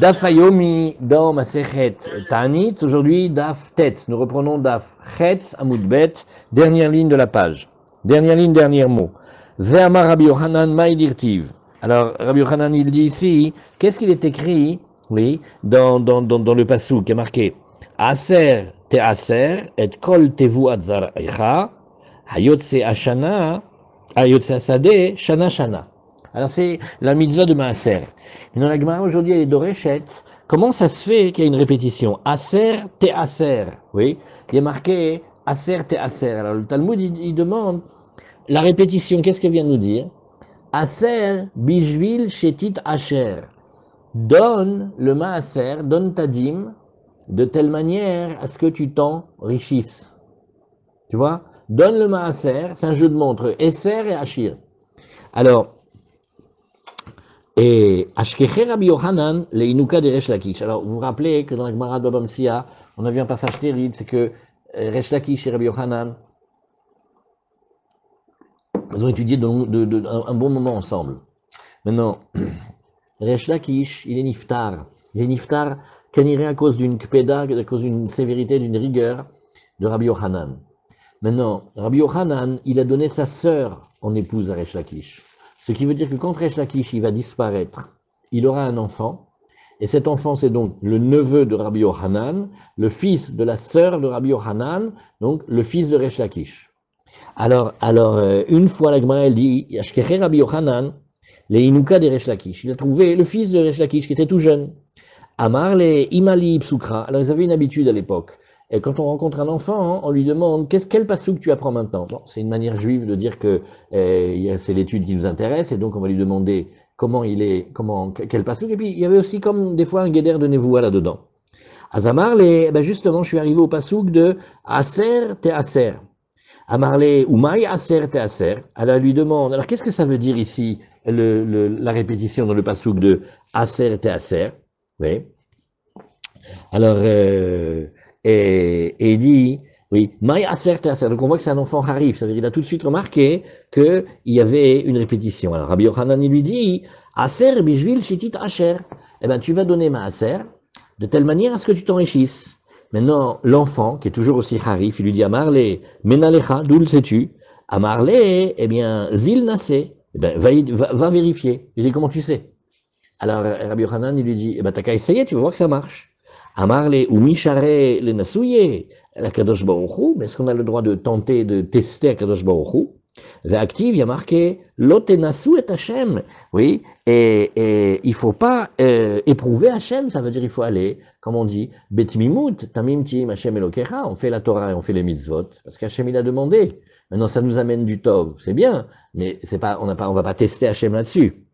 Daf Hayomi dans Masechet Ta'anit, aujourd'hui Daf Tet. Nous reprenons Daf Chet Amud Bet, dernière ligne de la page. Dernière ligne, dernier mot. Ve'amar Rabbi Yochanan Maïdirtiv. Alors Rabbi Yochanan il dit ici, qu'est-ce qu'il est écrit, oui, dans le passou qui est marqué Aser te aser et kol tevu atzar eicha hayotse ashana hayotse asade shana shana. Alors c'est la mitzvah de Maaser. Et dans la Gemara aujourd'hui, elle est d'Orechet. Comment ça se fait qu'il y a une répétition Aser te aser. Oui, il est marqué Aser te aser. Alors le Talmud il demande la répétition. Qu'est-ce qu'elle vient de nous dire? Aser bishvil shetit asher. Donne le Maaser, donne ta dîme de telle manière à ce que tu t'enrichisses. Tu vois? Donne le Maaser, c'est un jeu de mots entre Esser et Ashir. Alors, et Ashkecher Rabbi Yochanan, les Inuka de Resh Lakish. Alors, vous vous rappelez que dans la Gemara de Baba Metzia, on a vu un passage terrible, c'est que Resh Lakish et Rabbi Yochanan, ils ont étudié un bon moment ensemble. Maintenant, Resh Lakish, il est niftar. Il est niftar, caniré à cause d'une kpeda, à cause d'une sévérité, d'une rigueur de Rabbi Yochanan. Maintenant, Rabbi Yochanan, il a donné sa sœur en épouse à Resh Lakish. Ce qui veut dire que quand Resh Lakish il va disparaître, il aura un enfant, et cet enfant c'est donc le neveu de Rabbi Yochanan, le fils de la sœur de Rabbi Yochanan, donc le fils de Resh Lakish. Alors, une fois la Gemara elle dit, Yashkeche Rabbi Yochanan, les Inuka de Resh Lakish, il a trouvé le fils de Resh Lakish qui était tout jeune. Amar les Imali Psukra. Alors ils avaient une habitude à l'époque. Et quand on rencontre un enfant, on lui demande quel passouk tu apprends maintenant. Bon, c'est une manière juive de dire que c'est l'étude qui nous intéresse, et donc on va lui demander quel passouk. Et puis il y avait aussi comme des fois un guéder de Nevoua là-dedans. Azamar justement, je suis arrivé au passouk de Aser te Aser. Amarle Umaï Aser te Aser. Alors elle lui demande, alors qu'est-ce que ça veut dire ici, la répétition dans le passouk de Aser te Aser? Oui. Alors, et il dit, oui, Maï Aser te Aser. Donc on voit que c'est un enfant harif. Ça veut dire qu'il a tout de suite remarqué qu'il y avait une répétition. Alors Rabbi Yochanan lui dit, Aser bishvil shitit asher. Eh bien, tu vas donner ma Aser de telle manière à ce que tu t'enrichisses. Maintenant, l'enfant, qui est toujours aussi harif, il lui dit, Amarle, Menalecha, d'où le sais-tu? Amarle, eh bien, Zil Nassé. Eh bien, va vérifier. Il dit, comment tu sais? Alors Rabbi Yochanan, il lui dit, eh ben t'as qu'à essayer, tu vas voir que ça marche. Amarle ou mishare le nasouye, la Kadosh Baruch Hu, mais est-ce qu'on a le droit de tenter, de tester la Kadosh Baruch Hu? Réactive, il y a marqué, lotenasu et Hashem. Oui, et il faut pas éprouver Hashem, ça veut dire il faut aller, comme on dit, betmimut, tamim tim Hashem elokecha, on fait la Torah et on fait les mitzvot, parce qu'Hashem il a demandé. Maintenant ça nous amène du tov, c'est bien, mais c'est pas, on va pas tester Hashem là-dessus.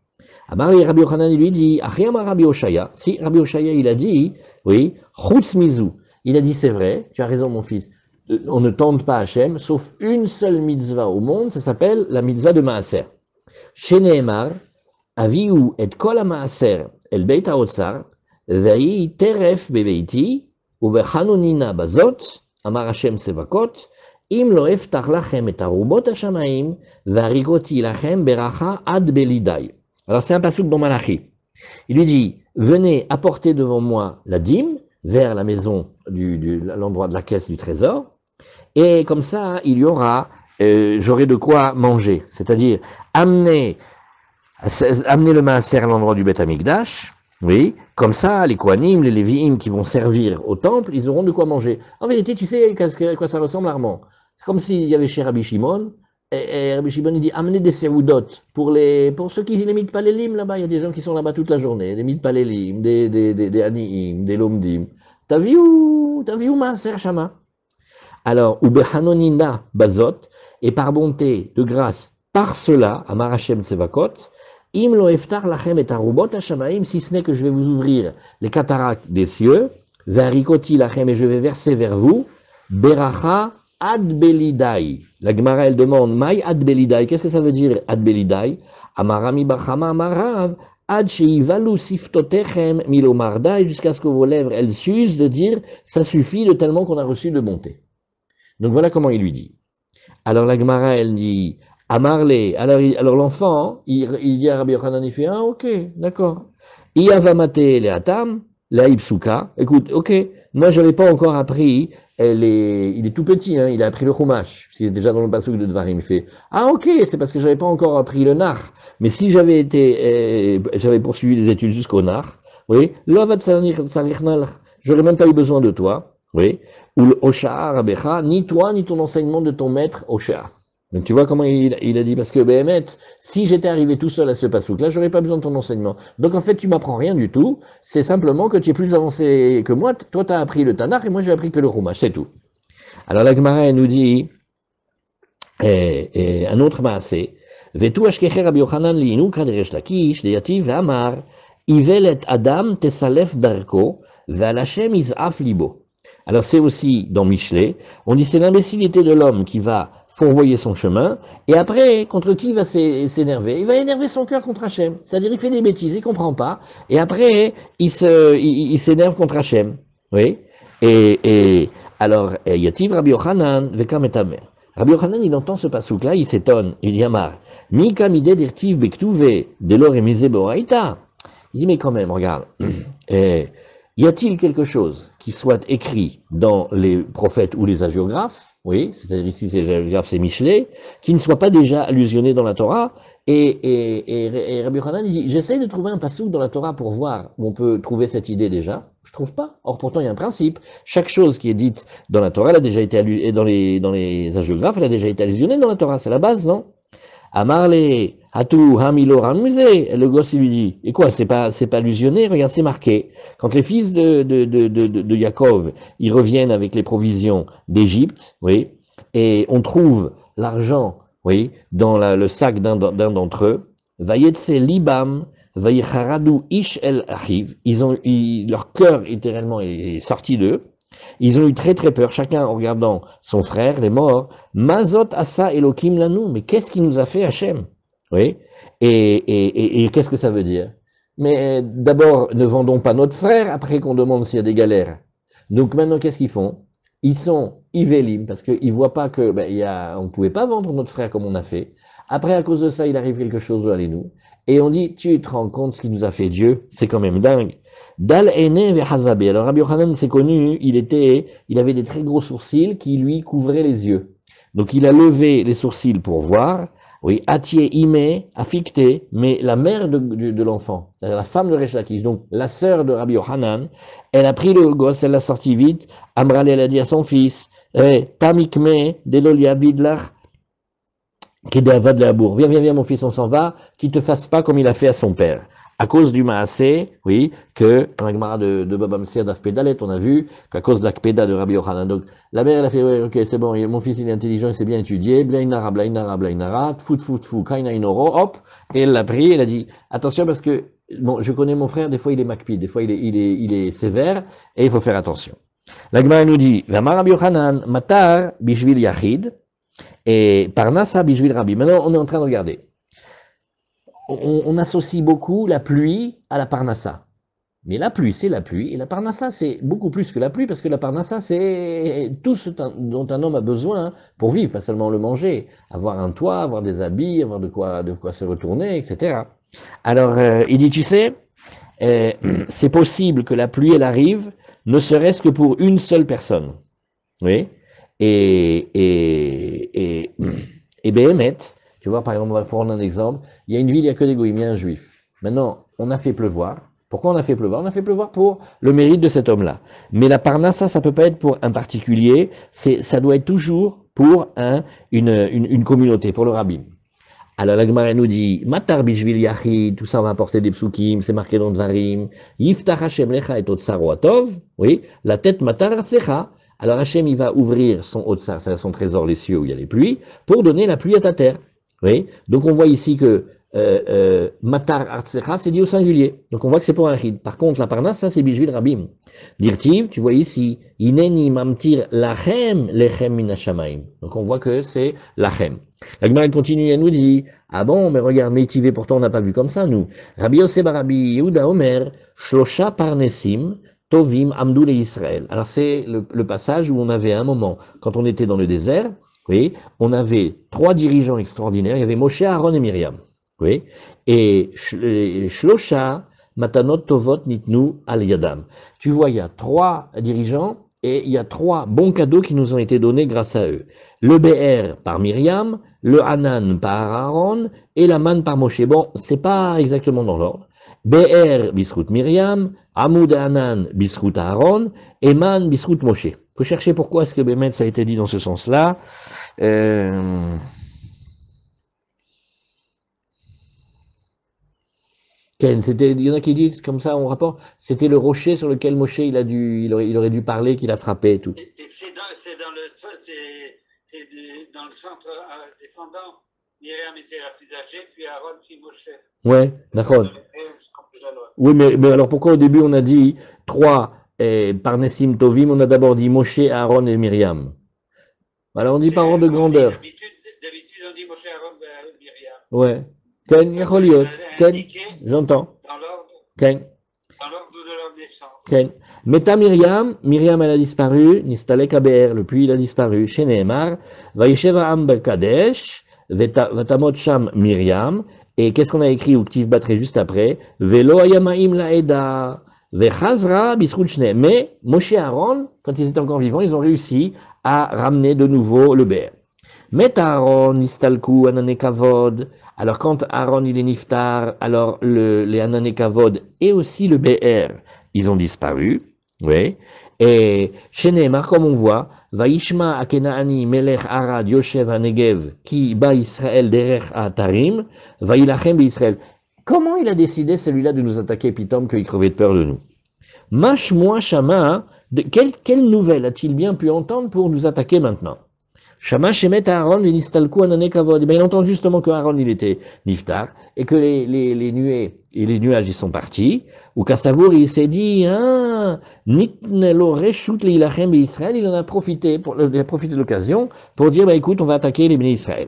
Amar Rabbi Yochanan il lui dit, Achiyama Rabbi Oshaya. Si Rabbi Oshaya il a dit, oui, Chutz Mizu. Il a dit c'est vrai, tu as raison mon fils. On ne tente pas Hachem, sauf une seule mitzvah au monde, ça s'appelle la mitzvah de Maaser. Sheneemar, Avihu et kol Maaser el Beit HaOtzar, Vei teref bebeiti, uvechanonina bazot, Amar Hashem Sevakot, Im lo eftach lachem et arubot hashamayim, varigoti lachem beracha ad belidai. Alors c'est un passouk dans Malachi. Il lui dit, venez apporter devant moi la dîme vers la maison, l'endroit de la caisse du trésor, et comme ça, il y aura, j'aurai de quoi manger. C'est-à-dire, amener le maaser à l'endroit du Beth Amikdash, oui, comme ça, les Kohanim, les Lévi'im qui vont servir au temple, ils auront de quoi manger. En vérité, tu sais à quoi ça ressemble, Armand? C'est comme s'il y avait chez Rabbi Shimon, et Rabbi Shimon il dit amenez des seroudot pour ceux qui les mitpalelim là-bas. Il y a des gens qui sont là-bas toute la journée, des mitpalelim, des aniim, des lomdim. T'as vu où maaser shama? Alors ubehanonina bazot, et par bonté de grâce par cela Amar Hashem Tsevakot, im lo eftar lachem et arubot hashamaim, si ce n'est que je vais vous ouvrir les cataractes des cieux, varikoti lachem, et je vais verser vers vous beracha ad belidai. La Gemara elle demande Maï ad belidai. Qu'est-ce que ça veut dire ad belidai? Amarami bachama amarav ad sheivalu siftotechem milomardai, jusqu'à ce que vos lèvres elles s'usent de dire ça suffit de tellement qu'on a reçu de bonté. Donc voilà comment il lui dit. Alors la Gemara elle dit Amarle. Alors l'enfant il dit à Rabbi Yochanan, il fait ah ok d'accord. Iavamate le atam, la ipsuka. Écoute, ok, moi j'avais pas encore appris, il est tout petit, hein, il a appris le chumash. C'est déjà dans le pasuk de Dvarim. Il fait, ah ok, c'est parce que j'avais pas encore appris le nar. Mais si j'avais poursuivi les études jusqu'au nar, oui, j'aurais même pas eu besoin de toi, oui, ou le Osha Rabecha, ni toi, ni ton enseignement de ton maître Osha. Donc tu vois comment il a dit, parce que Béhémet, si j'étais arrivé tout seul à ce pasouk-là, j'aurais pas besoin de ton enseignement. Donc en fait, tu m'apprends rien du tout, c'est simplement que tu es plus avancé que moi, toi tu as appris le Tanakh et moi j'ai appris que le Chumash, c'est tout. Alors la Gemara nous dit, un autre maasé, Vetu ashkecher Rabbi Yochanan liinu kaderesh lakish, deyativ ve'amar, ivelet adam tesalef darko, ve'al Hashem izaf libo. Alors c'est aussi dans Michelet, on dit c'est l'imbécilité de l'homme qui va fourvoyer son chemin, et après, contre qui il va s'énerver? Il va énerver son cœur contre Hachem. C'est-à-dire il fait des bêtises, il comprend pas, et après, il s'énerve contre Hachem. Oui. Et alors, Yativ Rabbi Yochanan, vekam et amer. Rabbi Yochanan, il entend ce pasouk-là, il s'étonne, il dit Amar, mi kamide dirtiv bektuve, delor emize boraita. Il dit, mais quand même, regarde, y a-t-il quelque chose qui soit écrit dans les prophètes ou les hagiographes, oui, c'est-à-dire ici c'est les hagiographes, c'est Michelet, qui ne soit pas déjà allusionné dans la Torah, et Rabbi Yochanan dit, j'essaie de trouver un passouk dans la Torah pour voir où on peut trouver cette idée déjà, je trouve pas. Or pourtant il y a un principe, chaque chose qui est dite dans la Torah, elle a déjà été allusionnée, dans les hagiographes, elle a déjà été allusionnée dans la Torah, c'est la base, non? Amarle, Hatou, Hamilo, Ramuzé, le gosse il lui dit, et quoi, c'est pas allusionné, regarde, c'est marqué. Quand les fils de Yaakov, ils reviennent avec les provisions d'Égypte, oui, et on trouve l'argent, oui, dans le sac d'un d'entre eux, Vayetse Libam, Vayecharadu Ish El Achiv, leur cœur littéralement est sorti d'eux, ils ont eu très très peur, chacun en regardant son frère, les morts. Mazot asa Elohim lanu, mais qu'est-ce qu'il nous a fait Hachem? Oui. Et qu'est-ce que ça veut dire? Mais d'abord, ne vendons pas notre frère après qu'on demande s'il y a des galères. Donc maintenant, qu'est-ce qu'ils font? Ils sont ivélim, parce qu'ils voient pas que on pouvait pas vendre notre frère comme on a fait. Après, à cause de ça, il arrive quelque chose à nous. Et on dit, tu te rends compte ce qu'il nous a fait Dieu? C'est quand même dingue. Dal Ene Vehazabe. Alors Rabbi Yochanan, c'est connu, il avait des très gros sourcils qui lui couvraient les yeux. Donc il a levé les sourcils pour voir. Oui, Atie Ime, affecté, mais la mère de l'enfant, c'est-à-dire la femme de Resh Lakish, donc la sœur de Rabbi Yochanan, elle a pris le gosse, elle l'a sorti vite. Amrale, elle a dit à son fils, Tamikme, Delolia Vidlach, Kedavad la bourre. Viens, mon fils, on s'en va, qu'il te fasse pas comme il a fait à son père. À cause du Maasé, oui, que dans la Gemara de Baba Messiah d'Afpedalet, on a vu qu'à cause de l'Akpeda de Rabbi Yochanan. Donc, la mère, elle a fait, ouais, ok, c'est bon, mon fils, il est intelligent, il s'est bien étudié, blainara, tfou, kaina inoro, hop, et elle l'a pris, elle a dit, attention parce que, bon, je connais mon frère, des fois il est makpid, des fois il est sévère, et il faut faire attention. La Gemara nous dit, Vamar Rabbi Yochanan, matar, bishvil yachid, et parnasa bishvil rabbi. Maintenant, on est en train de regarder. On associe beaucoup la pluie à la parnassa. Mais la pluie, c'est la pluie, et la parnassa, c'est beaucoup plus que la pluie, parce que la parnassa, c'est tout ce dont un homme a besoin pour vivre, pas seulement le manger, avoir un toit, avoir des habits, avoir de quoi se retourner, etc. Alors, il dit, tu sais, c'est possible que la pluie, elle arrive, ne serait-ce que pour une seule personne. Oui. Et Béhémet, tu vois, par exemple, on va prendre un exemple. Il y a une ville, il n'y a que des goïms, il y a un juif. Maintenant, on a fait pleuvoir. Pourquoi on a fait pleuvoir? On a fait pleuvoir pour le mérite de cet homme-là. Mais la parnassa, ça peut pas être pour un particulier. Ça doit être toujours pour une communauté, pour le rabbin. Alors la Gemara nous dit, Matar bishvil yachid, tout ça on va apporter des psukim, c'est marqué dans Dvarim. Yiftach Hashem lecha et otsaro atov. Oui, la tête matar artsecha. Alors Hachem, il va ouvrir son otsar, c'est-à-dire son trésor, les cieux où il y a les pluies, pour donner la pluie à ta terre. Oui. Donc on voit ici que matar artsecha, c'est dit au singulier. Donc on voit que c'est pour un chid. Par contre, la parnas, ça c'est bishvil rabim. Dirtiv, tu vois ici, ineni mamtir lachem lechem minashamaim. Donc on voit que c'est lachem. La Gemara continue et nous dit, ah bon, mais regarde, métivé, pourtant on n'a pas vu comme ça, nous. Rabbi Yosef Barabi Yehuda Omer, Shlosha Parnesim, Tovim Amdou le Israël. Alors c'est le passage où on avait un moment, quand on était dans le désert, oui, on avait 3 dirigeants extraordinaires, il y avait Moshe, Aaron et Myriam. Oui, et Shlosha matanot tovot nitnu al yadam. Tu vois, il y a 3 dirigeants et il y a 3 bons cadeaux qui nous ont été donnés grâce à eux. Le BR par Myriam, le Hanan par Aaron et la manne par Moshe. Bon, c'est pas exactement dans l'ordre. BR bisrout Myriam, Hamoud Hanan bisrout Aaron et Man bisrout Moshe. Faut chercher pourquoi est-ce que Bémet ça a été dit dans ce sens-là. Ken, il y en a qui disent comme ça en rapport, c'était le rocher sur lequel Moshe il aurait dû parler, qu'il a frappé et tout. Dans le centre défendant. Myriam était la plus âgée, puis Aaron, puis Moshe. Ouais, d'accord. Oui, mais alors pourquoi au début on a dit 3 par Nessim Tovim, on a d'abord dit Moshe, Aaron et Myriam. Alors on dit par ordre de grandeur. D'habitude on dit Moshe, Aaron et Myriam. Ouais. Ken, Yacholiot. Ken, j'entends. Ken. Dans l'ordre de leur naissance. Ken. Meta Myriam, Myriam elle a disparu, Nistalek Aber, le puits il a disparu, chez Nehemar, Vaïshev Am Kadesh, Vatamot Sham Myriam, et qu'est-ce qu'on a écrit ou Ktiv Batre juste après, Velo Ayamaim Laeda, Vechazra Bisrut Shne. Mais Moshe et Aaron, quand ils étaient encore vivants, ils ont réussi à ramener de nouveau le Ber. Meta Aaron, Nistalku, Anane Kavod. Alors quand Aaron il est niftar, alors les Anane Kavod et aussi le BR, ils ont disparu. Oui. Et chez Nehemar, comme on voit, Vaishma Akenaani Melech Arad Yoshev Anegev Ki Ba Israël Derech Atarim Vailachem Israël. Comment il a décidé celui-là de nous attaquer, Pitom, qu'il crevait de peur de nous? Mash moi Shama, quelle nouvelle a-t-il bien pu entendre pour nous attaquer maintenant? Shama Shemet Aaron Nistalku Anane Kavod. Il entend justement que Aaron il était niftar et que les nuées et les nuages ils sont partis. Ou Kassavour il s'est dit Nitnelo Reshut Leilachem Israël. Il en a profité de l'occasion pour dire écoute on va attaquer les bénis Israël.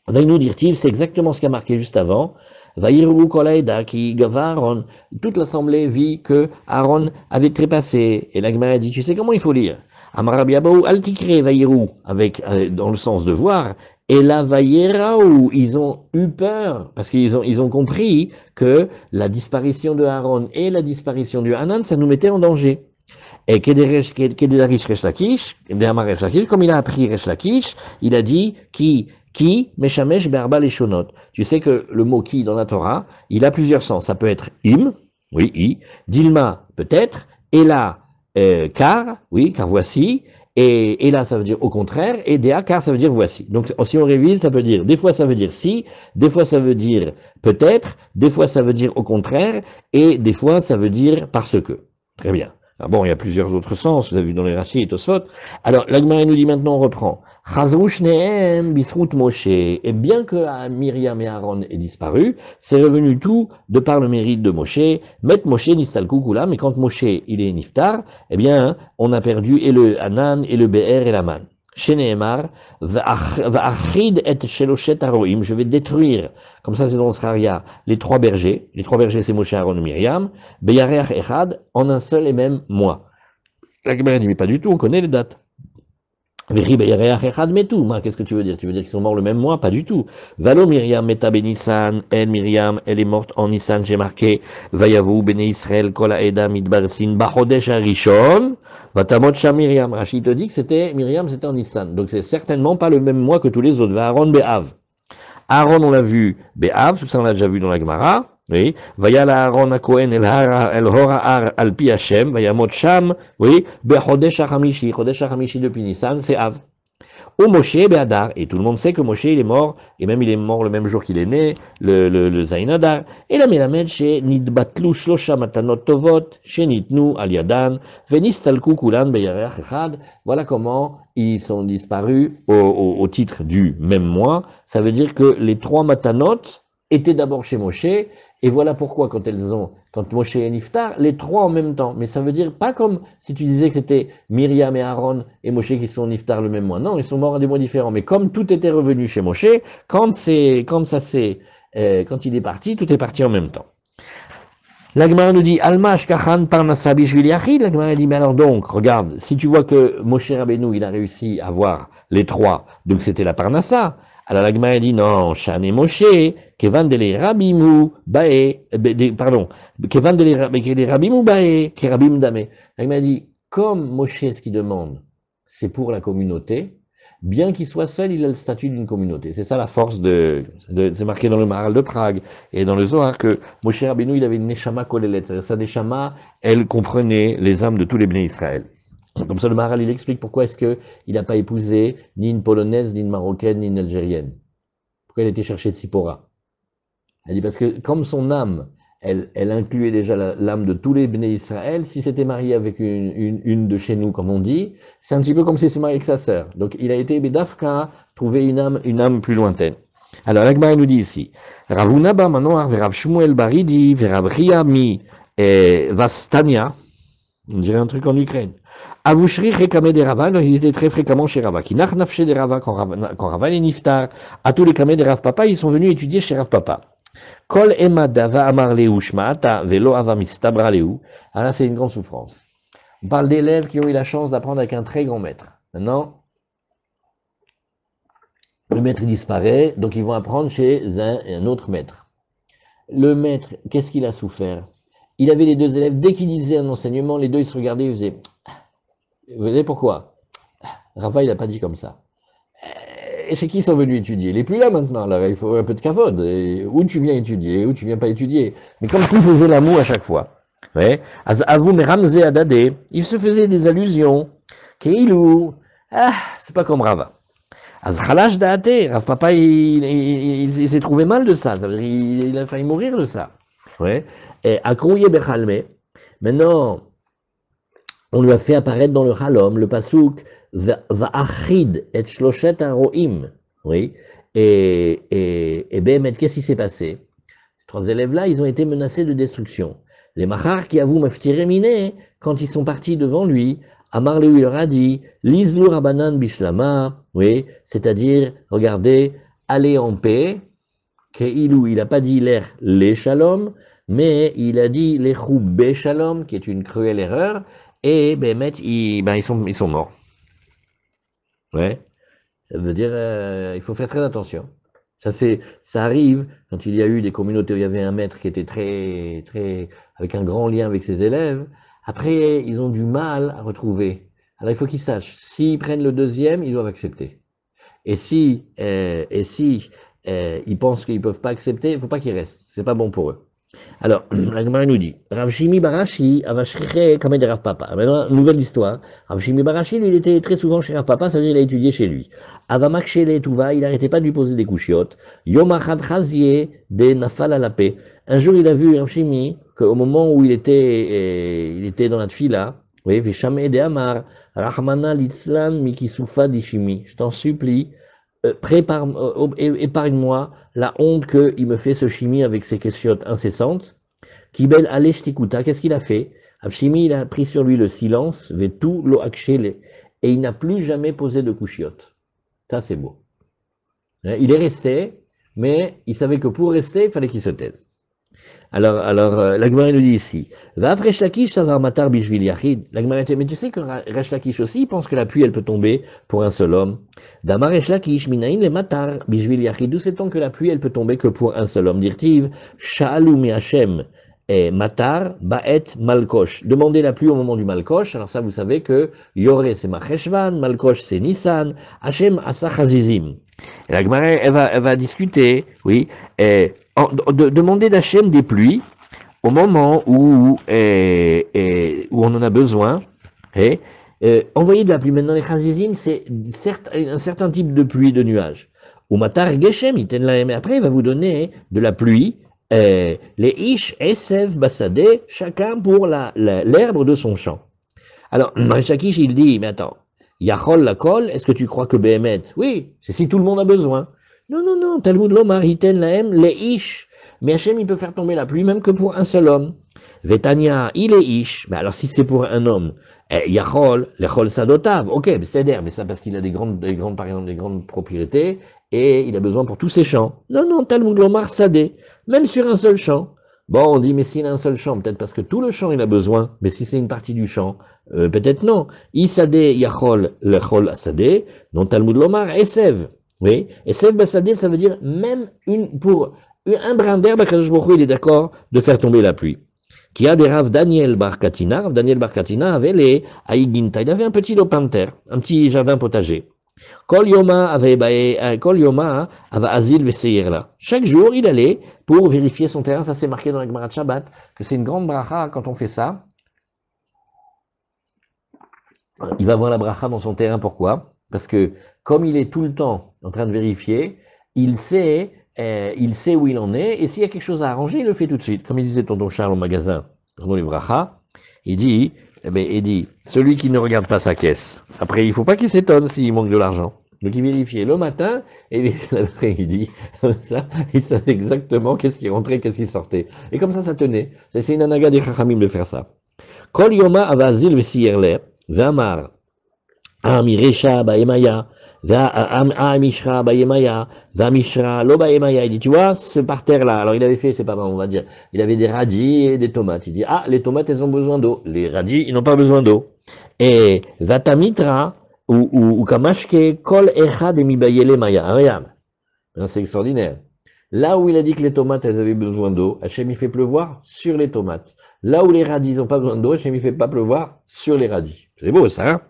Va nous dire-t-il c'est exactement ce qui a marqué juste avant. Vaïrou Kolaïda qui gava Aaron. Toute l'assemblée vit que Aaron avait trépassé et la Gemara dit tu sais comment il faut lire. Amarabiabaou altikre vaïrou, avec, dans le sens de voir, et la vaïraou, ils ont eu peur, parce ils ont compris que la disparition de Aaron et la disparition du Hanan, ça nous mettait en danger. Et Kederish Resh Lakish, comme il a appris Resh Lakish, il a dit qui Meshamesh Berba Leshonot. Tu sais que le mot qui dans la Torah, il a plusieurs sens. Ça peut être im, oui, i, dilma, peut-être, et là, car, oui, car voici, et là ça veut dire au contraire, et dea car ça veut dire voici. Donc si on révise, ça peut dire, des fois ça veut dire si, des fois ça veut dire peut-être, des fois ça veut dire au contraire, et des fois ça veut dire parce que. Très bien. Alors bon, il y a plusieurs autres sens, vous avez vu dans les Rashi et Tosfot. Alors, l'Agmara nous dit maintenant, on reprend. Chazru shnehem bisrut Moshe. Et bien que Myriam et Aaron aient disparu, c'est revenu tout de par le mérite de Moshe. Met Moshe nistalku kulam, mais quand Moshe, il est niftar, eh bien, on a perdu et le Hanan, et le BR, et la Man. Sheneemar, va'achid et sheloshet aroim, je vais détruire, comme ça c'est dans le Scharia, les 3 bergers. Les 3 bergers, c'est Moshe, Aaron et Myriam. Beyareach echad, en un seul et même mois. La Gemara dit, mais pas du tout, on connaît les dates. Veri beyareach echad metu. Qu'est-ce que tu veux dire? Tu veux dire qu'ils sont morts le même mois? Pas du tout. Valo Myriam meta benissan, elle Myriam, elle est morte en Nissan, j'ai marqué, vayavu bene Israël kol haeda midbarsin bachodesh harishon. Vatamot sham Myriam. Rachid te dit que c'était Myriam, c'était en Nissan. Donc c'est certainement pas le même mois que tous les autres. Aaron Be'av. Aaron, on l'a vu Be'av, ça on l'a déjà vu dans la Gemara. Oui. Vayala Aaron a Kohen el Hora'ar al pi Hashem. Vayamot sham. Oui. Be'chodesh hachamishi. Chodesh hachamishi depuis Nissan, c'est Av. Au Moshe Be'adar, et tout le monde sait que Moshe il est mort, et même il est mort le même jour qu'il est né, le Zayin Adar. Et la Melamed chez Nidbatlu Shlosha Matanot Tovot, chez Nitnu Al Yadan, Venistalku Kulan Beyareach Echad. Voilà comment ils sont disparus au titre du même mois. Ça veut dire que les 3 Matanot étaient d'abord chez Moshe, et voilà pourquoi quand Moshe et Niftar, les 3 en même temps. Mais ça veut dire pas comme si tu disais que c'était Myriam et Aaron et Moshe qui sont Niftar le même mois. Non, ils sont morts à des mois différents. Mais comme tout était revenu chez Moshe, quand il est parti, tout est parti en même temps. La Gemara nous dit, Almash kachan parnasa bishvil yachid. La Gemara dit, mais alors donc, regarde, si tu vois que Moshe Rabbeinu, il a réussi à voir les 3, donc c'était la parnassa. Alors la Gemara dit non, Shan et Moshe, Kevan de les Rabimu Bae, pardon, Kevan de les Rabimu Bae, Kerabim Dame. La Gemara dit, comme Moshe, ce qu'il demande, c'est pour la communauté, bien qu'il soit seul, il a le statut d'une communauté. C'est ça la force c'est marqué dans le Maharal de Prague et dans le Zohar que Moshe Rabbeinu, il avait une Neshama Kolelet. Sa Neshama, elle comprenait les âmes de tous les Bnei Israël. Comme ça, le Maharal, il explique pourquoi est-ce qu'il n'a pas épousé ni une Polonaise, ni une Marocaine, ni une Algérienne. Pourquoi il a été chercher de Sipora. Elle dit parce que comme son âme, elle incluait déjà l'âme de tous les Bnei Israël, si c'était marié avec une de chez nous, comme on dit, c'est un petit peu comme si c'était marié avec sa sœur. Donc il a été Bedafka, trouver une âme plus lointaine. Alors l'Agma nous dit ici, Ravuna ba Manoar verav Shmuel Baridi verav mi Vastania, on dirait un truc en Ukraine. Avushri Rekame des Rava, il était très fréquemment chez Rava. Kinach nafshe des Rava, quand Rava est niftar, à tous les Kameh des Rav Papa, ils sont venus étudier chez Rav Papa. Kol emadava amar leu shmaata velo ava mistabra leu. Alors là, c'est une grande souffrance. On parle d'élèves qui ont eu la chance d'apprendre avec un très grand maître. Maintenant, le maître disparaît, donc ils vont apprendre chez un autre maître. Le maître, qu'est-ce qu'il a souffert? Il avait les deux élèves, dès qu'il disait un enseignement, les deux ils se regardaient, ils faisaient. Vous savez pourquoi? Rafa, il n'a pas dit comme ça. Et c'est qui sont venus étudier? Il n'est plus là maintenant, là, il faut un peu de cavode. Où tu viens étudier, où tu viens pas étudier. Mais comme s'il faisait l'amour à chaque fois. Ouais. Avou mais Ramzé Adadé, il se faisait des allusions. Keilou, c'est pas comme Rava. Azkhalash Daate, Rav Papa, il s'est trouvé mal de ça. Ça veut dire, il a failli mourir de ça. Ouais. Et Akrouye Bechalme, maintenant, on lui a fait apparaître dans le Halom, le Pasouk, Va'achid et Shloshet Aroim. Oui. Et Béhémet, qu'est-ce qui s'est passé? Ces trois élèves-là, ils ont été menacés de destruction. Les Machar qui avouent Maftiremine, quand ils sont partis devant lui, Amar Léu, il leur a dit, Lizlu Rabanan Bishlama, oui, c'est-à-dire, regardez, allez en paix, Keilou, il n'a pas dit l'air les Shalom, mais il a dit les Choubé Shalom, qui est une cruelle erreur, et Béhémet, ils sont morts. Ouais. Ça veut dire, il faut faire très attention. Ça arrive quand il y a eu des communautés où il y avait un maître qui était avec un grand lien avec ses élèves. Après, ils ont du mal à retrouver. Alors, il faut qu'ils sachent. S'ils prennent le deuxième, ils doivent accepter. Et si ils pensent qu'ils peuvent pas accepter, il faut pas qu'ils restent. C'est pas bon pour eux. Alors, la Gemara nous dit, Rav Shimi Barashi avashriche comme des Rav Papa. Maintenant, nouvelle histoire. Rav Shimi Barashi, lui, il était très souvent chez Rav Papa, ça veut dire qu'il a étudié chez lui. Avamak Shele Touva, il n'arrêtait pas de lui poser des couchiottes. Yom Achad Chazie de Nafal à la paix. Un jour, il a vu Rav Shimi, qu'au moment où il était dans la tfila, oui, Vishame de Amar, Rahmana Litzlan Mikisufa Dishimi. Je t'en supplie, épargne-moi la honte qu'il me fait ce chimie avec ses questions incessantes. Kibel Aleshtikuta, qu'est-ce qu'il a fait? Avshimi, il a pris sur lui le silence, vetu lo akshele, et il n'a plus jamais posé de couchiotte. Ça, c'est beau. Il est resté, mais il savait que pour rester, il fallait qu'il se taise. Alors, la Gemara nous dit ici, va Resh Lakish savar matar bishvil yachid. La Gemara dit, mais tu sais que Resh Lakish aussi, il pense que la pluie, elle peut tomber pour un seul homme. Damar Resh Lakish minaim le matar bishvil yachid. D'où sait-on que la pluie, elle peut tomber que pour un seul homme? Dirtiv, sha'alu mi Hashem et matar ba'et malkosh. Demandez la pluie au moment du malkosh. Alors ça, vous savez que Yoreh c'est Macheshvan, malkosh c'est Nissan, Hashem asa chazizim. Et la Gemara, elle va discuter, oui, demander d'Hachem des pluies au moment où on en a besoin. Envoyer de la pluie. Maintenant, les chazizim, c'est un certain type de pluie, de nuages. Ou matar geshem, mais après, il va vous donner de la pluie, les ish, esev, basadeh, chacun pour l'herbe de son champ. Alors, Marishakish, il dit, mais attends, Yachol la kol, est-ce que tu crois que Béhémet? Oui, c'est si tout le monde a besoin. Non, Talmud Lomar, Hiten Lahem, les Ish. Mais Hachem, il peut faire tomber la pluie même que pour un seul homme. Vetania, il est Ish. Ben alors si c'est pour un homme, Yachol, Lechol Sadotav. Ok, c'est d'air, mais ça parce qu'il a des grandes, par exemple, des grandes propriétés et il a besoin pour tous ses champs. Non, Talmud Lomar Sadeh, même sur un seul champ. Bon, on dit, mais s'il a un seul champ, peut-être parce que tout le champ il a besoin, mais si c'est une partie du champ, peut-être non. Isadeh Yachol Lechol Sadeh, non Talmud Lomar Esev. Oui, et Sev Basadeh, ça veut dire même pour un brin d'herbe, Akadosh Baruch Hu, il est d'accord de faire tomber la pluie. Qui a des Rav Daniel Bar Katina. Rav Daniel Bar Katina avait les Aïginta. Il avait un petit lopin de terre, un petit jardin potager. Kol Yoma avait Azil Veseirla. Chaque jour, il allait pour vérifier son terrain. Ça, c'est marqué dans la Gemara de Shabbat, que c'est une grande bracha quand on fait ça. Il va voir la bracha dans son terrain. Pourquoi? Parce que comme il est tout le temps en train de vérifier, il sait où il en est, et s'il y a quelque chose à arranger, il le fait tout de suite. Comme il disait tonton Charles au magasin, dans les bracha, il dit, celui qui ne regarde pas sa caisse. Après, il ne faut pas qu'il s'étonne s'il manque de l'argent. Donc il vérifiait le matin et l'après-midi. Ça, il savait exactement qu'est-ce qui rentrait, qu'est-ce qui sortait. Et comme ça tenait. C'est une anaga des chachamim de faire ça. Kol yoma avazil vesiyerle, ve'amar, Resha Baemaya, Mishra Baemaya, Mishra Lo Baemaya. Il dit, tu vois, ce parterre-là, alors il avait fait, c'est pas mal, on va dire, il avait des radis et des tomates. Il dit, ah, les tomates, elles ont besoin d'eau. Les radis, ils n'ont pas besoin d'eau. Et Vatamitra, ou Kamashke, Kol Echa de Mibayele Maya. Regarde, c'est extraordinaire. Là où il a dit que les tomates, elles avaient besoin d'eau, Hachem, il fait pleuvoir sur les tomates. Là où les radis n'ont pas besoin d'eau, Hachem, il fait pas pleuvoir sur les radis. C'est beau, ça, hein?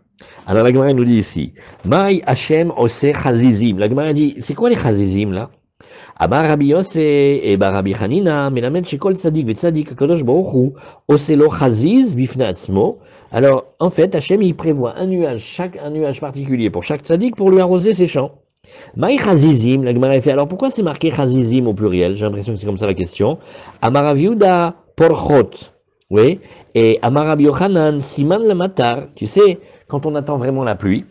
Alors la Gemara nous dit ici, Maï Hachem ose chazizim. La Gemara dit, c'est quoi les chazizim là? Abar Rabbi Yose et Bar Rabbi Hanina, melamed shekol tzadik vetzadik akadosh baruch hu ose lo chaziz bifne atzmo. Alors en fait, Hachem il prévoit un nuage particulier pour chaque tzadik pour lui arroser ses champs. Maï chazizim, la Gemara fait. Alors pourquoi c'est marqué chazizim au pluriel? J'ai l'impression que c'est comme ça la question. Amar Rav Yehuda porchot. Oui. Et Amar Rabbi Yochanan siman la matar. Tu sais, quand on attend vraiment la pluie,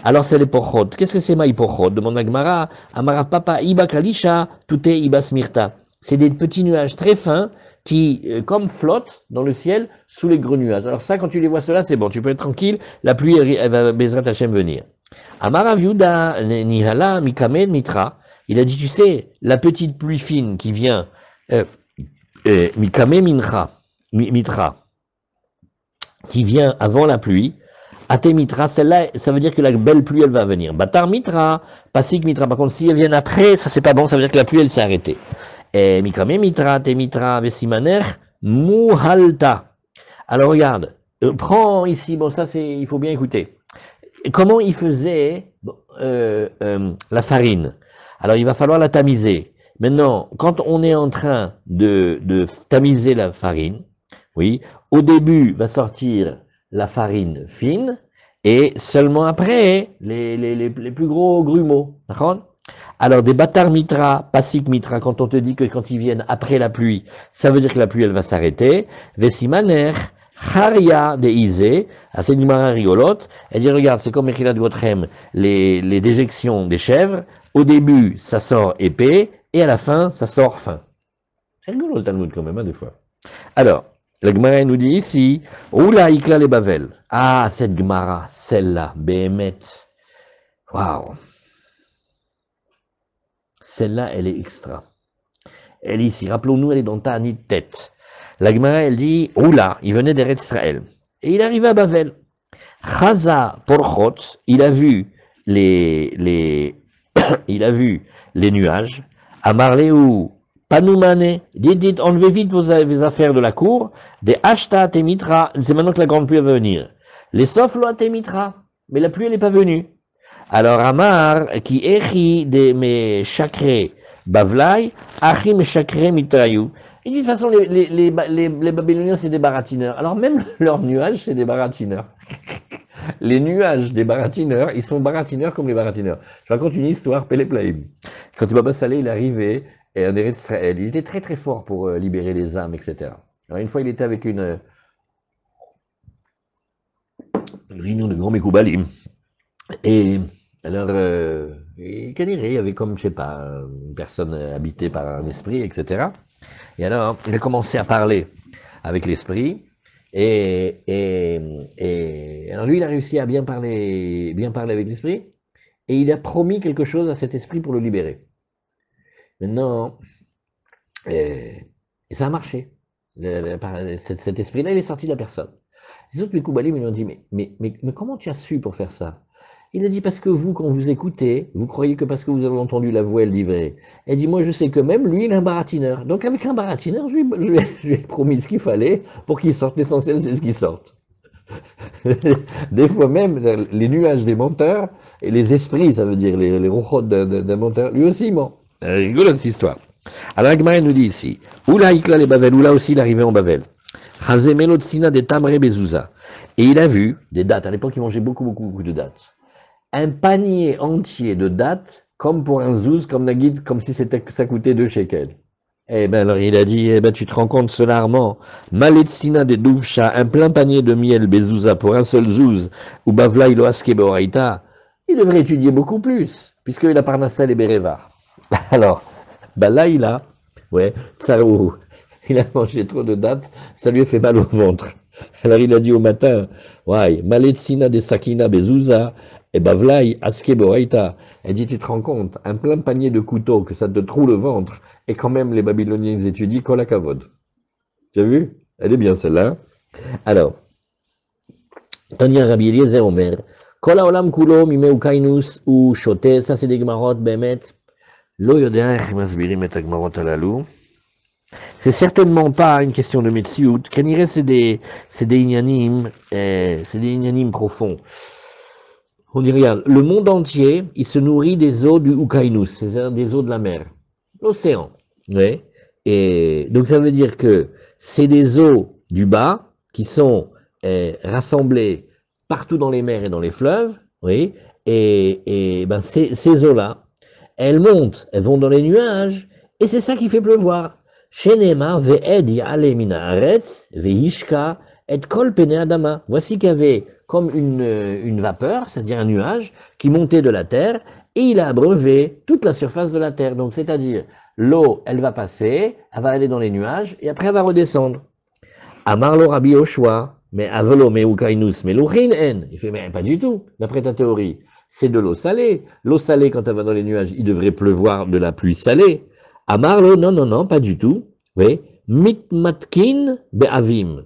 alors c'est les porchot. Qu'est-ce que c'est maï porchot? Demande la Gemara. Amarav papa iba kalisha, tout est iba smirta. C'est des petits nuages très fins qui, comme flottent dans le ciel sous les gros nuages. Alors ça, quand tu les vois cela, c'est bon, tu peux être tranquille. La pluie, elle va Bezrat Hashem venir. Amarav Yuda nihala mikamed mitra. Il a dit, tu sais, la petite pluie fine qui vient, mikame mitra, qui vient avant la pluie, Ate mitra, celle-là, ça veut dire que la belle pluie, elle va venir. Batar mitra, pasik mitra. Par contre, si elle vient après, ça c'est pas bon, ça veut dire que la pluie, elle s'est arrêtée. Et mikame mitra, te mitra, vesimaner, muhalta. Alors regarde, prends ici, bon ça c'est, il faut bien écouter. Comment il faisait la farine? Alors il va falloir la tamiser. Maintenant, quand on est en train de tamiser la farine, oui, au début va sortir la farine fine et seulement après les plus gros grumeaux. D'accord? Alors des bâtards mitra, pasik mitra, quand on te dit que quand ils viennent après la pluie, ça veut dire que la pluie elle va s'arrêter. Vesimaner, haria de isé, c'est une marre rigolote. Elle dit regarde, c'est comme Mechilat Gotrem, les déjections des chèvres. Au début, ça sort épais et à la fin, ça sort fin. C'est rigolo le Talmud quand même, hein, des fois. Alors, la Gemara nous dit ici, Oula Ikla les Bavel. Ah, cette Gemara, celle-là, Behemet. Waouh. Celle-là, elle est extra. Elle est ici, rappelons-nous, elle est dans Ta'anit tête. La Gemara, elle dit, Oula, il venait d'Eretz Israël. Et il arrivait à Bavel. Chaza Porchot, il a vu les nuages. Amarleu, Panoumane, dites, enlevez vite vos affaires de la cour. Des Ashta Temitra, c'est maintenant que la grande pluie va venir. Les Soflo Temitra, mais la pluie, elle n'est pas venue. Alors Amar, qui écrit de mes chakre Bavlai, Achi me chakre mitrayu. Il dit de toute façon, les Babyloniens, c'est des baratineurs. Alors même leurs nuages, c'est des baratineurs. Les nuages des baratineurs, ils sont baratineurs comme les baratineurs. Je raconte une histoire, Péléplaïm. Quand Baba Saleh, il arrivait en Eretz Israël, il était très très fort pour libérer les âmes, etc. Alors une fois, il était avec une réunion de grands Mekoubalim. Et alors, il y avait comme, je sais pas, une personne habitée par un esprit, etc. Et alors, il a commencé à parler avec l'esprit. Et alors lui, il a réussi à bien parler avec l'esprit. Et il a promis quelque chose à cet esprit pour le libérer. Maintenant, et ça a marché. Cet esprit-là, il est sorti de la personne. Les autres Mekoubalim, ils lui ont dit, mais comment tu as su pour faire ça? Il a dit parce que vous, quand vous écoutez, vous croyez que parce que vous avez entendu la voix, elle dit vrai. Elle dit, moi je sais que même lui, il est un baratineur. Donc avec un baratineur, je lui ai promis ce qu'il fallait pour qu'il sorte. L'essentiel, c'est ce qu'il sorte. Des fois même, les nuages des menteurs, et les esprits, ça veut dire les rochot d'un menteur, lui aussi il ment. Rigolote cette histoire. Alors Agmaï nous dit ici, Oula Ikla les Bavel, Oula aussi il est arrivé en Bavel. Chazé des Tamré Bezouza. Et il a vu des dates. À l'époque, il mangeait beaucoup de dates. Un panier entier de dates, comme pour un zouz, comme Nagid, comme si ça coûtait 2 shekels. Eh ben alors il a dit, eh ben tu te rends compte solarment, Maletsina des Douvcha, un plein panier de miel Bezouza pour un seul zouz, ou Bavla Iloaske Beoraita, il devrait étudier beaucoup plus, puisqu'il a Parnassel et Berevar. Alors, ben là il a, ouais, Tsarou, il a mangé trop de dates, ça lui a fait mal au ventre. Alors il a dit au matin, ouais, Maletsina des Sakina Bezouza, et Bavlaï Aske Beoraita. Elle dit, tu te rends compte, un plein panier de couteaux, que ça te troue le ventre, et quand même, les Babyloniens étudient Kol HaKavod. Tu as vu? Elle est bien celle-là. Alors, Tanya Rabbi Eliezer Omer, Kol HaOlam Kulo Mimeu Kainus ou Shote, ça c'est des Gemarot, Bemet. Lo Yodea Ech Masbirim et Agmarot Alalou. C'est certainement pas une question de Metsiout. Kenire, c'est des inyanim profonds. On dit, regarde, le monde entier, il se nourrit des eaux du Ukainus, c'est-à-dire des eaux de la mer. L'océan. Ouais. Et donc ça veut dire que c'est des eaux du bas qui sont rassemblées partout dans les mers et dans les fleuves, oui. Et ben ces eaux-là, elles montent, elles vont dans les nuages, et c'est ça qui fait pleuvoir. Shenema ve'ed ya'ale min haaretz ve'yishka et kol pene adama. Voici qu'il y avait comme une vapeur, c'est-à-dire un nuage, qui montait de la terre, et il a abreuvé toute la surface de la terre. Donc c'est-à-dire l'eau, elle va passer, elle va aller dans les nuages, et après elle va redescendre. Amarlo Rabbi Yoshua, mais avelo meukainus meluchin en. Il fait, mais pas du tout, d'après ta théorie. C'est de l'eau salée. L'eau salée, quand elle va dans les nuages, il devrait pleuvoir de la pluie salée. Amarlo, non, pas du tout. Oui. Mitmatkin be'avim.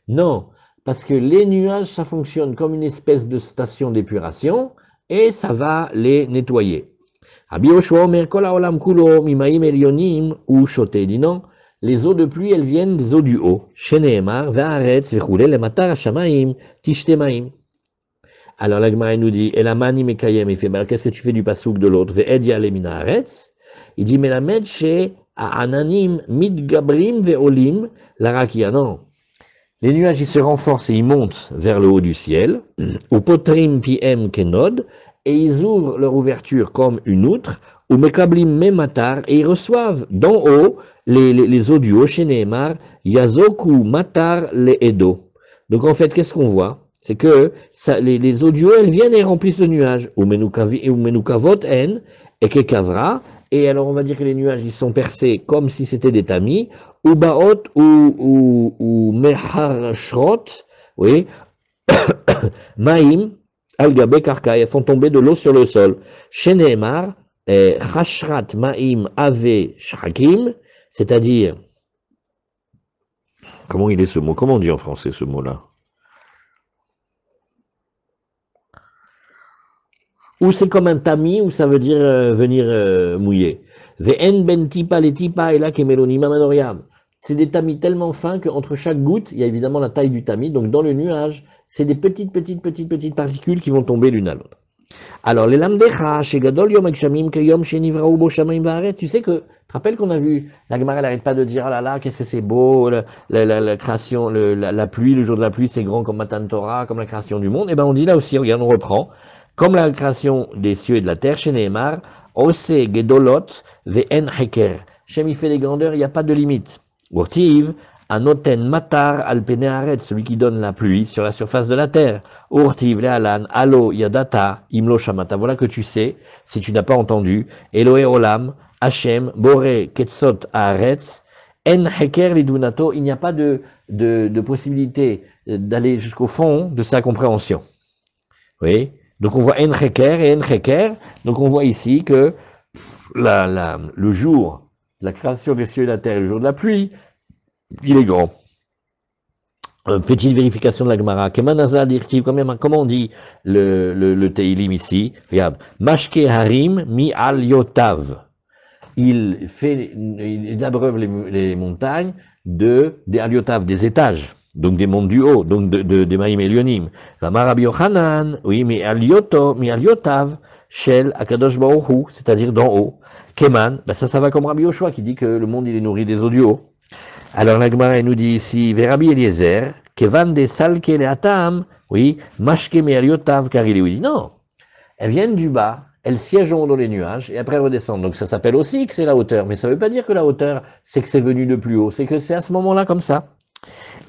Non, parce que les nuages, ça fonctionne comme une espèce de station d'épuration, et ça va les nettoyer. Rabbi Yoshua Omer kol haolam kulo mimaim elyonim ou shoté. Dit non, les eaux de pluie, elles viennent des eaux du haut. Sheneemar ve'aretz ve'choulé lematar hashamaim tishtemaim. Alors la Gemara nous dit, elamani mekayem, il fait, mais qu'est-ce que tu fais du pasouk de l'autre? Ve'ed yale min haaretz. Il dit, mais la med she ananim midgabrim ve'olim larakia. Non. Les nuages, ils se renforcent et ils montent vers le haut du ciel. Ou potrim piem kenod. Et ils ouvrent leur ouverture comme une outre, ou mekablim mematar, et ils reçoivent d'en haut les eaux du haut, chez Nehemar, yazoku matar le edo. Donc en fait, qu'est-ce qu'on voit? C'est que ça, les eaux du haut, elles viennent et remplissent le nuage, ou menukavot en, et kekavra, et alors on va dire que les nuages, ils sont percés comme si c'était des tamis, ou baot, ou meharashrot, oui, maim, Al-Gabé Karka, elles font tomber de l'eau sur le sol. Sheneemar, Chashrat Ma'im Ave Shrakim, c'est-à-dire, comment il est ce mot? Comment on dit en français ce mot-là? Ou c'est comme un tamis, ou ça veut dire venir mouiller. Ve'en ben tipa le tipa et là kemelonima manoriam. C'est des tamis tellement fins qu'entre chaque goutte, il y a évidemment la taille du tamis, donc dans le nuage, c'est des petites particules qui vont tomber l'une à l'autre. Alors, les lamdecha, chez Gadol Yom Akshamim, que Yom Shenivrao Bo Shamaim Vaaret, tu sais que, tu te rappelles qu'on a vu, la Gemara, elle n'arrête pas de dire, oh là là, qu'est-ce que c'est beau, la création, la pluie, le jour de la pluie, c'est grand comme Matan Torah, comme la création du monde. Et ben, on dit là aussi, regarde, on reprend, comme la création des cieux et de la terre, chez Nehemar, Ose Gedolot, Ve'en Heker. Shem, il fait des grandeurs, il n'y a pas de limite. Urtiv, Anoten matar al penearet, celui qui donne la pluie sur la surface de la terre. Urtiv lealan, alo yadata, imlo shamata. Voilà que tu sais, si tu n'as pas entendu. Elohe olam, Hashem, bore ketzot haaretz, en heker lidvunato. Il n'y a pas de possibilité d'aller jusqu'au fond de sa compréhension. Oui. Donc on voit en heker et en heker. Donc on voit ici que le jour, la création des cieux et de la terre, le jour de la pluie, il est grand. Petite vérification de la Gemara. Comment on dit le Teilim ici? Regarde. Mashke Harim mi al yotav. Il abreuve les montagnes des aliotav, des étages, donc des mondes du haut, donc des Maïm Elionim. Vamar Rabbi Yochanan, oui, mi aliotav, shel akadosh baruch hu, c'est-à-dire d'en haut. Keman, ben ça va comme Rabbi Yoshua qui dit que le monde il est nourri des eaux du haut. Alors la Gemara nous dit ici, Verabi Eliezer, kevan de salke le atam, oui, mashke mi aliotav, car il dit non. Elles viennent du bas, elles siègent dans les nuages et après elles redescendent. Donc ça s'appelle aussi que c'est la hauteur, mais ça ne veut pas dire que la hauteur, c'est que c'est venu de plus haut, c'est que c'est à ce moment-là comme ça.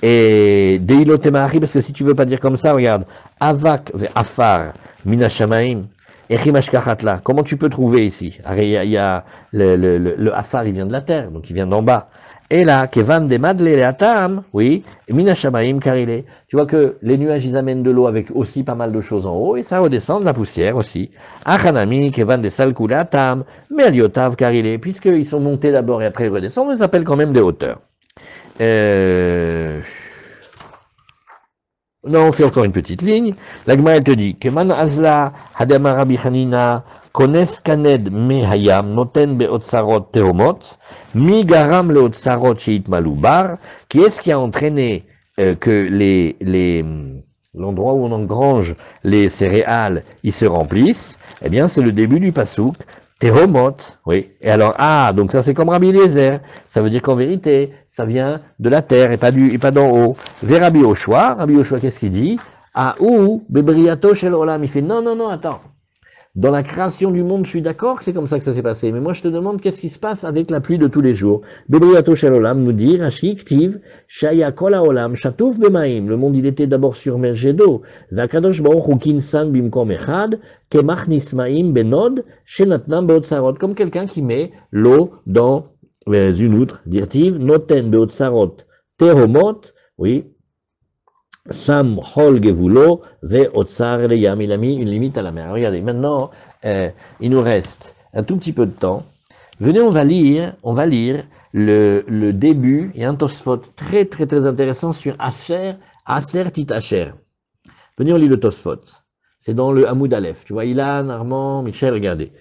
Et Deilotemahari, parce que si tu veux pas dire comme ça, regarde, Avak ve Afar minashamaim, Echimashkachatla, comment tu peux trouver ici? Il y a le Afar, il vient de la terre, donc il vient d'en bas. Et là, Kevan de Madle le Atam, oui, Minashamaim Karile. Tu vois que les nuages, ils amènent de l'eau avec aussi pas mal de choses en haut, et ça redescend de la poussière aussi. Achanami, Kevan de Salkule Atam, Meliotav Karile. Puisqu'ils sont montés d'abord et après ils redescendent, on les appelle quand même des hauteurs. Non, on fait encore une petite ligne. La Gemara, elle te dit, Keman Azla, Hadema Rabbi Hanina, Kones Kaned Mehayam, Noten Beotsarot Tehomot, Mi Garam Leotsarot Sheit Maloubar, qui est-ce qui a entraîné que l'endroit où on engrange les céréales, ils se remplissent? Eh bien, c'est le début du pasouk. Tehomot, oui. Et alors, donc ça c'est comme Rabbi Eliezer. Ça veut dire qu'en vérité, ça vient de la terre et pas d'en haut. Vers Rabbi Yoshua, qu'est-ce qu'il dit? Bebriato shel olam. Il fait non, attends. Dans la création du monde, je suis d'accord que c'est comme ça que ça s'est passé. Mais moi, je te demande qu'est-ce qui se passe avec la pluie de tous les jours. Bebriato shel olam nous dit, Rashi, Ktiv, Shaya kol haolam, Shatouf bemaim. Le monde, il était d'abord surmergé d'eau. Vakadosh baruch hu kinsan bimkom echad, kemach nismaim benod, shenatnam beotsarot. Comme quelqu'un qui met l'eau dans une outre, dirtiv, noten beotsarot, teromot, oui, Sam Hol Gevulo Ve Otsar Le Yam, il a mis une limite à la mer. Regardez, maintenant, il nous reste un tout petit peu de temps. Venez, on va lire le début et un Tosfot très très très intéressant sur Aser Tit Asher. Venez, on lit le Tosfot. C'est dans le Hamoud Aleph. Tu vois, Ilan, Armand, Michel, regardez.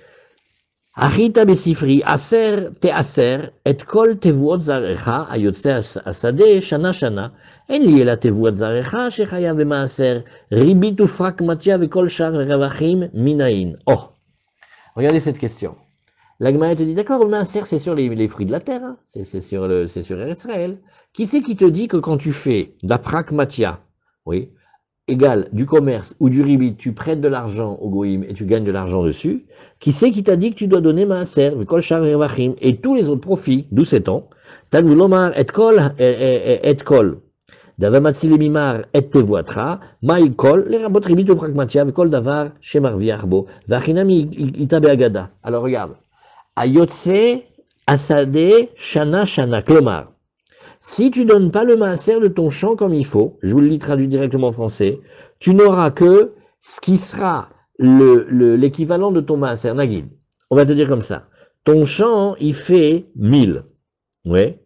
Achita besifri aser te aser et kol tevuot zarecha ayotse asade shana shana en li ela tevuot zarecha shechaya vemaaser ribit ufrak matia vekol shar ravachim minain. Oh, regardez cette question. La Gemara te dit d'accord, le maaser c'est sur les fruits de la terre, hein. c'est sur Israël. Qui c'est qui te dit que quand tu fais de la pragmatia, oui, égal du commerce ou du ribit, tu prêtes de l'argent au goïm et tu gagnes de l'argent dessus, qui c'est qui t'a dit que tu dois donner maaser, kol shar revachim, et tous les autres profits, d'où c'est-on? Tanu lomar et kol, davamatsi lemimar et tevoatra, maï kol, les rabot ribit ou pragmatia, kol davar shemarviach bo, vachinami itabe agada. Alors regarde, ayotse asade shana shana, klomar. Si tu donnes pas le maaser de ton champ comme il faut, je vous le lis traduit directement en français, tu n'auras que ce qui sera l'équivalent de ton maaser, Nagid. On va te dire comme ça. Ton champ, il fait 1000. Ouais.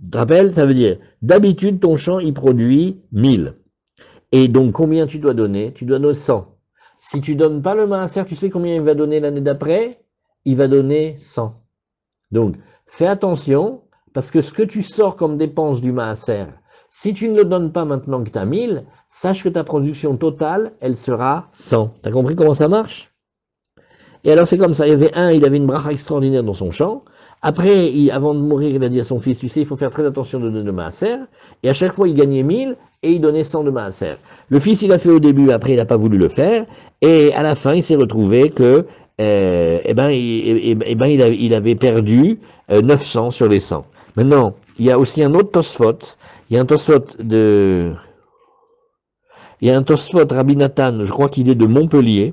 Tu te rappelles? Ça veut dire, d'habitude, ton champ, il produit 1000. Et donc, combien tu dois donner? Tu dois donner 100. Si tu donnes pas le maaser, tu sais combien il va donner l'année d'après? Il va donner 100. Donc, fais attention. Parce que ce que tu sors comme dépense du maaser, si tu ne le donnes pas maintenant que tu as 1000, sache que ta production totale, elle sera 100. Tu as compris comment ça marche? Et alors c'est comme ça, il y avait une bracha extraordinaire dans son champ. Après, avant de mourir, il a dit à son fils, tu sais, il faut faire très attention de donner de maaser. Et à chaque fois, il gagnait 1000 et il donnait 100 de maaser. Le fils, il a fait au début, après, il n'a pas voulu le faire. Et à la fin, il s'est retrouvé que, il avait perdu 900 sur les 100. Maintenant, il y a aussi un autre Tosfot. Il y a un Tosfot Rabbi Nathan, je crois qu'il est de Montpellier.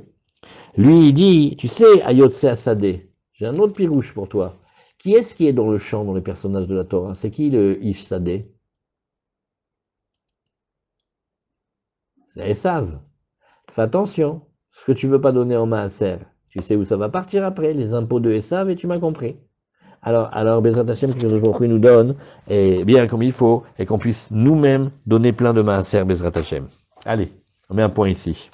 Lui, il dit, tu sais, Ayotse Asade, j'ai un autre pirouche pour toi. Qui est-ce qui est dans le champ, dans les personnages de la Torah? C'est qui le Ish Sadeh? C'est Esav. Fais attention, ce que tu veux pas donner en maaser, tu sais où ça va partir après, les impôts de Esav, et tu m'as compris. Alors Bezrat Hashem, que Kadosh Baruch Hu nous donne, et bien comme il faut, et qu'on puisse nous-mêmes donner plein de maaser Bezrat Hashem. Allez, on met un point ici.